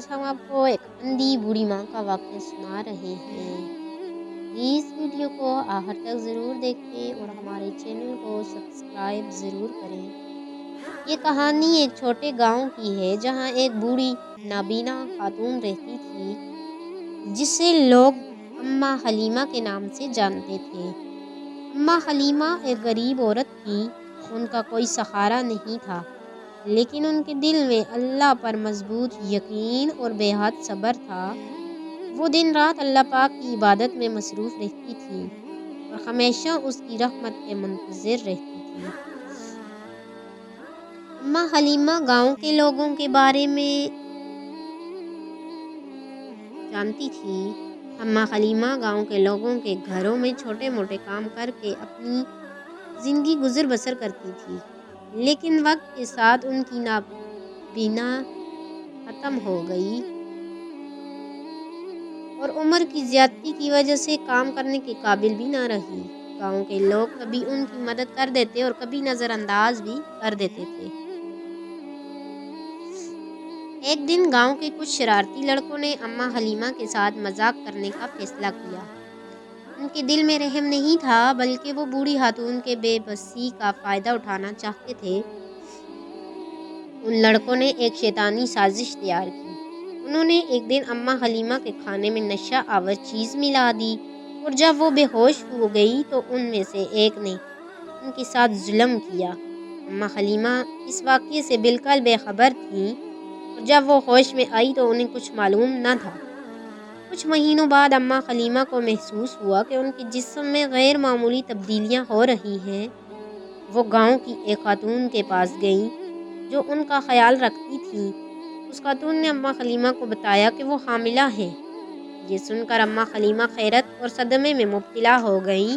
आज हम आपको एक अंधी बूढ़ी माँ का वाक़या सुना रहे हैं। प्लीज़ वीडियो को आखिर तक ज़रूर देखें और हमारे चैनल को सब्सक्राइब ज़रूर करें। ये कहानी एक छोटे गांव की है जहां एक बूढ़ी नाबीना खातून रहती थी, जिसे लोग अम्मा हलीमा के नाम से जानते थे। अम्मा हलीमा एक गरीब औरत थी, उनका कोई सहारा नहीं था, लेकिन उनके दिल में अल्लाह पर मजबूत यकीन और बेहद सब्र था। वो दिन रात अल्लाह पाक की इबादत में मसरूफ़ रहती थी और हमेशा उसकी रहमत के मुंतज़िर रहती थी। अम्मा हलीमा गांव के लोगों के बारे में जानती थी। अम्मा हलीमा गांव के लोगों के घरों में छोटे मोटे काम करके अपनी ज़िंदगी गुजर बसर करती थी, लेकिन वक्त के साथ उनकी नाबीना ख़त्म हो गई और उम्र की ज़्यादती की वजह से काम करने के काबिल भी ना रही। गांव के लोग कभी उनकी मदद कर देते और कभी नज़रअंदाज भी कर देते थे। एक दिन गांव के कुछ शरारती लड़कों ने अम्मा हलीमा के साथ मजाक करने का फैसला किया। उनके दिल में रहम नहीं था, बल्कि वो बूढ़ी खातून के बेबसी का फ़ायदा उठाना चाहते थे। उन लड़कों ने एक शैतानी साजिश तैयार की। उन्होंने एक दिन अम्मा हलीमा के खाने में नशा आवर चीज़ मिला दी और जब वो बेहोश हो गई तो उनमें से एक ने उनके साथ जुल्म किया। अम्मा हलीमा इस वाक़ये से बिल्कुल बेखबर थीं और जब वो होश में आई तो उन्हें कुछ मालूम न था। कुछ महीनों बाद अम्मा हलीमा को महसूस हुआ कि उनके जिस्म में गैर मामूली तब्दीलियाँ हो रही हैं। वो गांव की एक खातून के पास गईं जो उनका ख्याल रखती थी। उस खातून ने अम्मा हलीमा को बताया कि वो हामिला है। ये सुनकर अम्मा हलीमा हैरत और सदमे में मुब्तला हो गईं।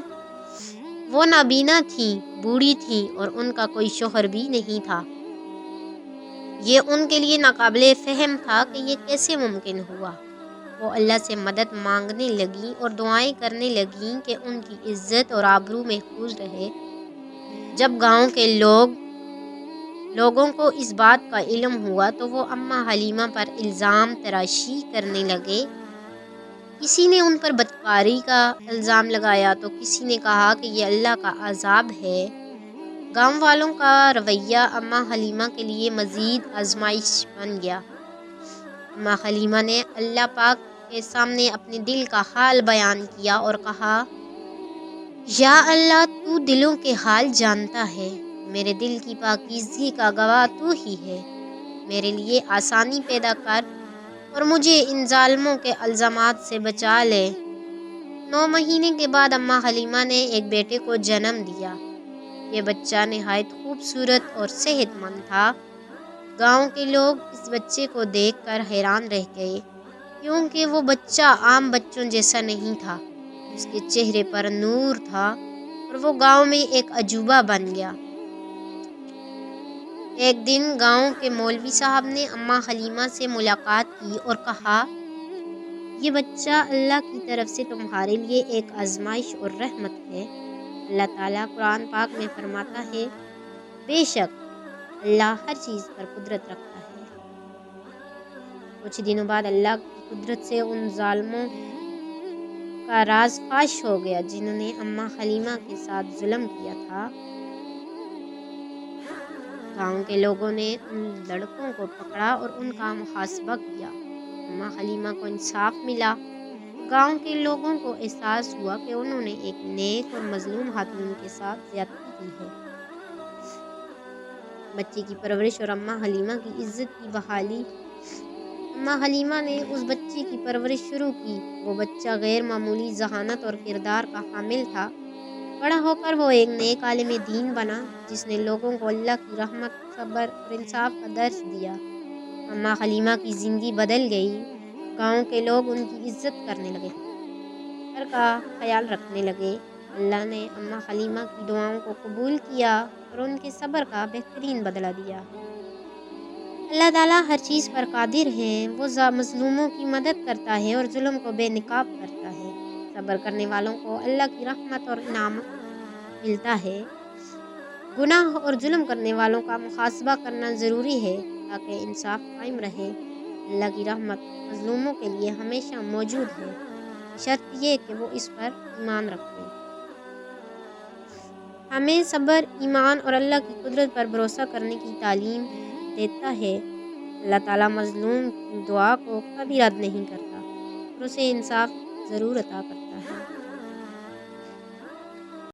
वो नाबीना थी, बूढ़ी थी और उनका कोई शौहर भी नहीं था। ये उनके लिए नाकाबिले फ़हम था कि ये कैसे मुमकिन हुआ। वो अल्लाह से मदद मांगने लगी और दुआएं करने लगीं कि उनकी इज्जत और आबरू महफूज रहे। जब गांव के लोगों को इस बात का इल्म हुआ तो वो अम्मा हलीमा पर इल्ज़ाम तराशी करने लगे। किसी ने उन पर बदकारी का इल्ज़ाम लगाया तो किसी ने कहा कि ये अल्लाह का अज़ाब है। गांव वालों का रवैया अम्मा हलीमा के लिए मज़ीद आजमाइश बन गया। अम्मा हलीमा ने अल्लाह पाक के सामने अपने दिल का हाल बयान किया और कहा, या अल्लाह, तू दिलों के हाल जानता है। मेरे दिल की पाकीज़गी का गवाह तू ही है। मेरे लिए आसानी पैदा कर और मुझे इन जालिमों के इल्ज़ामात से बचा ले। 9 महीने के बाद अम्मा हलीमा ने एक बेटे को जन्म दिया। ये बच्चा नहायत खूबसूरत और सेहतमंद था। गांव के लोग इस बच्चे को देखकर हैरान रह गए, क्योंकि वो बच्चा आम बच्चों जैसा नहीं था। उसके चेहरे पर नूर था और वो गांव में एक अजूबा बन गया। एक दिन गांव के मौलवी साहब ने अम्मा हलीमा से मुलाकात की और कहा, ये बच्चा अल्लाह की तरफ से तुम्हारे लिए एक आजमाइश और रहमत है। अल्लाह ताला कुरान पाक में फरमाता है, बेशक अल्लाह हर चीज़ पर कुदरत रखता है। कुछ दिनों बाद अल्लाह की कुदरत से उन जालिमों का राज फाश हो गया जिन्होंने अम्मा हलीमा के साथ जुल्म किया था। गांव के लोगों ने उन लड़कों को पकड़ा और उनका मुहासबा किया। अम्मा हलीमा को इंसाफ मिला। गांव के लोगों को एहसास हुआ कि उन्होंने एक नेक और मजलूम खातून के साथ ज्यादती की है। बच्चे की परवरिश और अम्मा हलीमा की इज्जत की बहाली। अम्मा हलीमा ने उस बच्चे की परवरिश शुरू की। वो बच्चा गैर मामूली जहानत और किरदार का हामिल था। बड़ा होकर वो एक नेक आलिम दीन बना, जिसने लोगों को अल्लाह की रहमत, सब्र और इंसाफ का दर्स दिया। अम्मा हलीमा की ज़िंदगी बदल गई। गांव के लोग उनकी इज्जत करने लगे, हर का ख्याल रखने लगे। अल्लाह ने अम्मा हलीमा की दुआओं को कबूल किया और उनके सब्र का बेहतरीन बदला दिया। अल्लाह ताला हर चीज़ पर कादिर है। वो मज़लूमों की मदद करता है और जुल्म को बेनकाब करता है। सब्र करने वालों को अल्लाह की रहमत और इनाम मिलता है। गुनाह और जुल्म करने वालों का मुहासबा करना ज़रूरी है ताकि इंसाफ कायम रहे। اللہ کی رحمت مظلوموں کے لیے ہمیشہ موجود ہے، شرط یہ کہ وہ اس پر ایمان رکھیں۔ ہمیں صبر، ایمان اور اللہ کی قدرت پر بھروسہ کرنے کی تعلیم دیتا ہے۔ اللہ تعالیٰ مظلوم کی دعا کو کبھی رد نہیں کرتا اور اسے انصاف ضرور عطا کرتا ہے۔